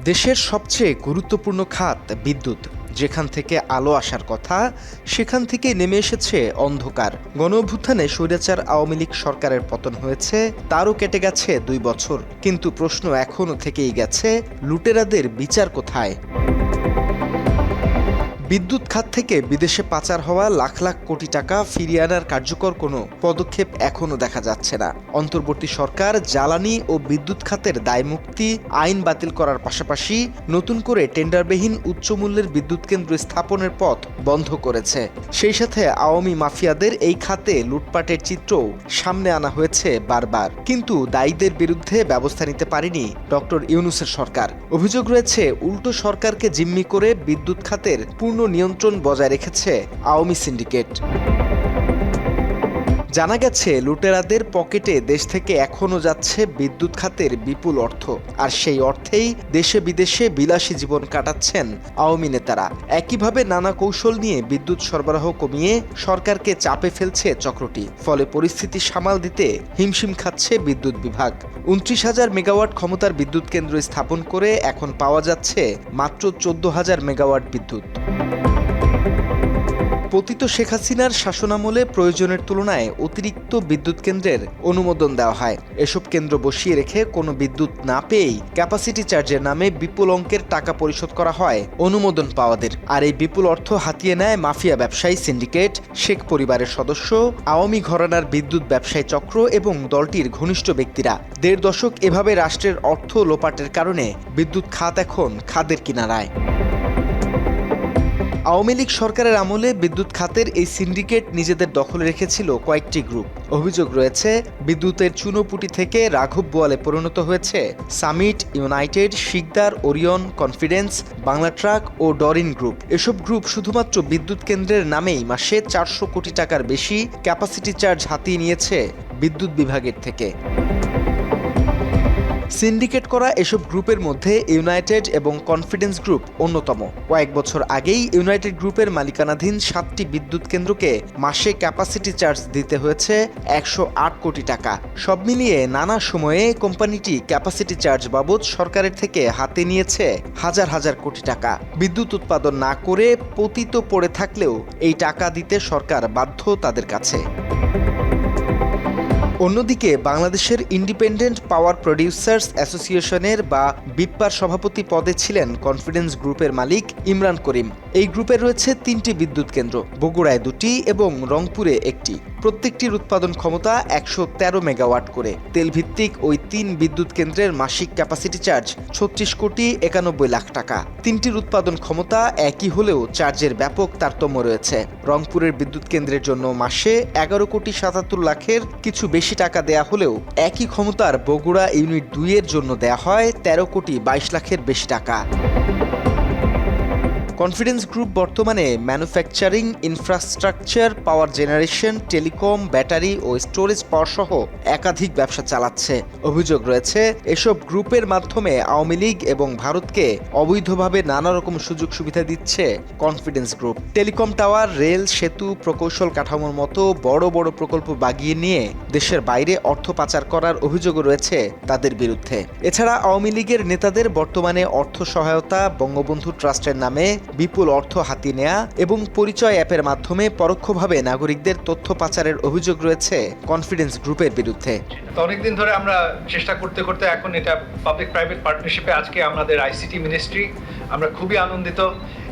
দেশের সবচেয়ে গুরুত্বপূর্ণ খাত বিদ্যুৎ। যেখান থেকে আলো আসার কথা সেখান থেকে নেমে এসেছে অন্ধকার। গণঅভ্যুত্থানে স্বৈরাচার আওয়ামী লীগ সরকারের পতন হয়েছে, তারও কেটে গেছে ২ বছর, কিন্তু প্রশ্ন এখনও থেকেই গেছে, লুটেরাদের বিচার কোথায়? বিদ্যুৎ খাত থেকে বিদেশে পাচার হওয়া লাখ লাখ কোটি টাকা ফিরিয়ে আনার কার্যকর কোনো পদক্ষেপ এখনও দেখা যাচ্ছে না। অন্তর্বর্তী সরকার জ্বালানি ও বিদ্যুৎ খাতের দায়মুক্তি আইন বাতিল করার পাশাপাশি নতুন করে টেন্ডারবিহীন উচ্চমূল্যের বিদ্যুৎ কেন্দ্র স্থাপনের পথ বন্ধ করেছে। সেই সাথে আওয়ামী মাফিয়াদের এই খাতে লুটপাটের চিত্রও সামনে আনা হয়েছে বারবার, কিন্তু দায়ীদের বিরুদ্ধে ব্যবস্থা নিতে পারেনি ডক্টর ইউনূসের সরকার। অভিযোগ রয়েছে, উল্টো সরকারকে জিম্মি করে বিদ্যুৎ খাতের পূর্ণ নিয়ন্ত্রণ বজায় রেখেছে আওয়ামী সিন্ডিকেট। জানা গেছে, লুটেরাদের পকেটে দেশ থেকে এখনও যাচ্ছে বিদ্যুৎ খাতের বিপুল অর্থ, আর সেই অর্থেই দেশে বিদেশে বিলাসী জীবন কাটাচ্ছেন আওয়ামী নেতারা। একইভাবে নানা কৌশল নিয়ে বিদ্যুৎ সরবরাহ কমিয়ে সরকারকে চাপে ফেলছে চক্রটি। ফলে পরিস্থিতি সামাল দিতে হিমশিম খাচ্ছে বিদ্যুৎ বিভাগ। ২৯,০০০ মেগাওয়াট ক্ষমতার বিদ্যুৎ কেন্দ্র স্থাপন করে এখন পাওয়া যাচ্ছে মাত্র ১৪,০০০ মেগাওয়াট বিদ্যুৎ। পতিত শেখ হাসিনার শাসনামলে প্রয়োজনের তুলনায় অতিরিক্ত বিদ্যুৎ কেন্দ্রের অনুমোদন দেওয়া হয়। এসব কেন্দ্র বসিয়ে রেখে কোনো বিদ্যুৎ না পেয়েই ক্যাপাসিটি চার্জের নামে বিপুল অঙ্কের টাকা পরিশোধ করা হয় অনুমোদন পাওয়াদের। আর এই বিপুল অর্থ হাতিয়ে নেয় মাফিয়া ব্যবসায়ী সিন্ডিকেট, শেখ পরিবারের সদস্য, আওয়ামী ঘরানার বিদ্যুৎ ব্যবসায়ী চক্র এবং দলটির ঘনিষ্ঠ ব্যক্তিরা। ১.৫ দশক এভাবে রাষ্ট্রের অর্থ লোপাটের কারণে বিদ্যুৎ খাত এখন খাদের কিনারায়। আওয়ামী লীগ সরকারের আমলে বিদ্যুৎ খাতের এই সিন্ডিকেট নিজেদের দখলে রেখেছিল কয়েকটি গ্রুপ। অভিযোগ রয়েছে, বিদ্যুতের চুনোপুটি থেকে রাঘব বোয়ালে পরিণত হয়েছে Summit, United, Sikder, Orion, Confidence, Bangla Trac ও ডরিন গ্রুপ। এসব গ্রুপ শুধুমাত্র বিদ্যুৎ কেন্দ্রের নামেই মাসে ৪০০ কোটি টাকার বেশি ক্যাপাসিটি চার্জ হাতিয়ে নিয়েছে বিদ্যুৎ বিভাগের থেকে। সিন্ডিকেট করা এসব গ্রুপের মধ্যে ইউনাইটেড এবং কনফিডেন্স গ্রুপ অন্যতম। কয়েক বছর আগেই ইউনাইটেড গ্রুপের মালিকানাধীন ৭টি বিদ্যুৎ কেন্দ্রকে মাসে ক্যাপাসিটি চার্জ দিতে হয়েছে ১০৮ কোটি টাকা। সব মিলিয়ে নানা সময়ে কোম্পানিটি ক্যাপাসিটি চার্জ বাবদ সরকারের থেকে হাতে নিয়েছে হাজার হাজার কোটি টাকা। বিদ্যুৎ উৎপাদন না করে পতিত পড়ে থাকলেও এই টাকা দিতে সরকার বাধ্য তাদের কাছে। অন্যদিকে বাংলাদেশের ইন্ডিপেন্ডেন্ট পাওয়ার প্রডিউসার্স অ্যাসোসিয়েশনের বা বিপ্পার সভাপতি পদে ছিলেন কনফিডেন্স গ্রুপের মালিক ইমরান করিম। এই গ্রুপের রয়েছে ৩টি বিদ্যুৎ কেন্দ্র, বগুড়ায় ২টি এবং রংপুরে ১টি। প্রত্যেকটির উৎপাদন ক্ষমতা ১১৩ মেগাওয়াট করে। তেলভিত্তিক ওই ৩ বিদ্যুৎ কেন্দ্রের মাসিক ক্যাপাসিটি চার্জ ৩৬ কোটি ৯১ লাখ টাকা। ৩টির উৎপাদন ক্ষমতা একই হলেও চার্জের ব্যাপক তারতম্য রয়েছে। রংপুরের বিদ্যুৎ কেন্দ্রের জন্য মাসে ১১ কোটি ৭৭ লাখের কিছু বেশি টাকা দেয়া হলেও একই ক্ষমতার বগুড়া ইউনিট ২ এর জন্য দেয়া হয় ১৩ কোটি ২২ লাখের বেশি টাকা। কনফিডেন্স গ্রুপ বর্তমানে manufacturing, infrastructure, power generation, telecom, battery ও স্টোরেজ পাওয়ার সহ একাধিক ব্যবসা চালাচ্ছে। অভিযোগ রয়েছে, এসব গ্রুপের মাধ্যমে আওয়ামী লীগ এবং ভারতকে অবৈধভাবে নানা রকম সুযোগ সুবিধা দিচ্ছে confidence group. Telecom tower, rail, সেতু, প্রকৌশল কাঠামোর মতো বড় বড় প্রকল্প বাগিয়ে নিয়ে দেশের বাইরে অর্থ পাচার করার অভিযোগও রয়েছে তাদের বিরুদ্ধে। এছাড়া আওয়ামী লীগের নেতাদের বর্তমানে অর্থ সহায়তা, বঙ্গবন্ধু ট্রাস্টের নামে বিপুল অর্থ হাতিয়ে নেয়া এবং পরিচয় অ্যাপের মাধ্যমে পরোক্ষভাবে নাগরিকদের তথ্য পাচারের অভিযোগ রয়েছে কনফিডেন্স গ্রুপের বিরুদ্ধে। অনেকদিন ধরে আমরা চেষ্টা করতে করতে এখন এটা পাবলিক প্রাইভেট পার্টনারশিপে আজকে আমাদের আইসিটি মিনিস্ট্রি, আমরা খুবই আনন্দিত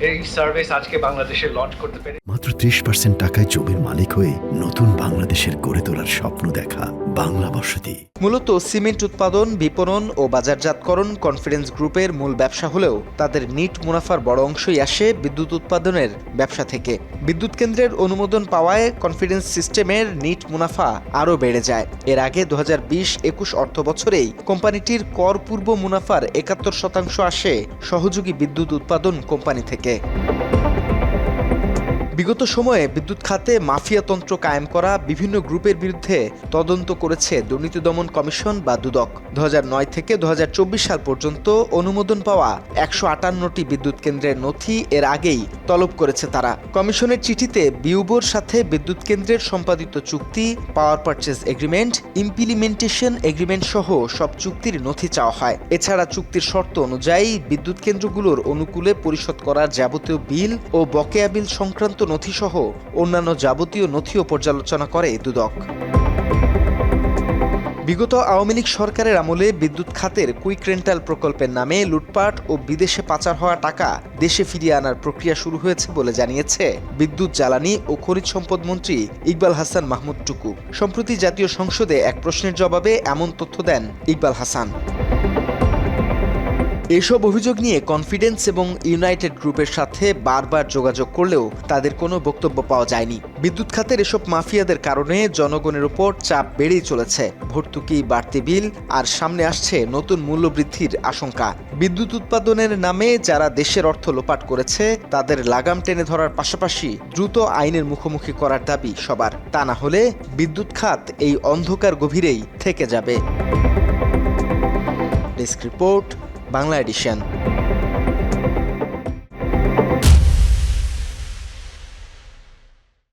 এই সার্ভিস আজকে বাংলাদেশে লঞ্চ করতে পেরে। মাত্র ৩০% টাকায় জমির মালিক হয়ে নতুন বাংলাদেশের গড়ে তোলার স্বপ্ন দেখা বাংলা বসতি। মূলত সিমেন্ট উৎপাদন, বিপণন ও বাজারজাতকরণ কনফিডেন্স গ্রুপের মূল ব্যবসা হলেও তাদের নিট মুনাফার বড় অংশই আসে বিদ্যুৎ উৎপাদনের ব্যবসা থেকে। বিদ্যুৎ কেন্দ্রের অনুমোদন পাওয়ায় কনফিডেন্স সিস্টেমের নিট মুনাফা আরও বেড়ে যায়। এর আগে ২০২০-২১ অর্থ বছরেই কোম্পানিটির কর পূর্ব মুনাফার ৭১% আসে সহযোগী বিদ্যুৎ উৎপাদন কোম্পানি থেকে। বিগত সময়ে বিদ্যুৎ খাতে মাফিয়াতন্ত্র কায়েম করা বিভিন্ন গ্রুপের বিরুদ্ধে তদন্ত করেছে দুর্নীতি দমন কমিশন বা দুদক। 2009 থেকে 2024 সাল পর্যন্ত অনুমোদন পাওয়া 158টি বিদ্যুৎ কেন্দ্রের নথি এর আগেই তলব করেছে তারা। কমিশনের চিঠিতে বিউবোর সাথে বিদ্যুৎ কেন্দ্রের সম্পাদিত চুক্তি, পাওয়ার পারচেজ এগ্রিমেন্ট, ইমপ্লিমেন্টেশন এগ্রিমেন্ট সহ সব চুক্তির নথি চাওয়া হয়। এছাড়া চুক্তির শর্ত অনুযায়ী বিদ্যুৎ কেন্দ্রগুলোর অনুকূলে পরিশোধ করার যাবতীয় বিল ও বকেয়া বিল সংক্রান্ত নথিসহ অন্যান্য যাবতীয় নথিও পর্যালোচনা করে দুদক। বিগত আওয়ামী লীগ সরকারের আমলে বিদ্যুৎ খাতের কুইক রেন্টাল প্রকল্পের নামে লুটপাট ও বিদেশে পাচার হওয়া টাকা দেশে ফিরিয়ে আনার প্রক্রিয়া শুরু হয়েছে বলে জানিয়েছে বিদ্যুৎ, জ্বালানি ও খনিজ সম্পদ মন্ত্রী ইকবাল হাসান মাহমুদ টুকু। সম্প্রতি জাতীয় সংসদে এক প্রশ্নের জবাবে এমন তথ্য দেন ইকবাল হাসান। এসব অভিযোগ নিয়ে কনফিডেন্স এবং ইউনাইটেড গ্রুপের সাথে বারবার যোগাযোগ করলেও তাদের কোনো বক্তব্য পাওয়া যায়নি। বিদ্যুৎ খাতের এসব মাফিয়াদের কারণে জনগণের উপর চাপ বেড়েই চলেছে। ভর্তুকি, বাড়তি বিল আর সামনে আসছে নতুন মূল্যবৃদ্ধির আশঙ্কা। বিদ্যুৎ উৎপাদনের নামে যারা দেশের অর্থ লোপাট করেছে তাদের লাগাম টেনে ধরার পাশাপাশি দ্রুত আইনের মুখোমুখি করার দাবি সবার। তা না হলে বিদ্যুৎ খাত এই অন্ধকার গভীরেই থেকে যাবে। Desk report, Bangla addition.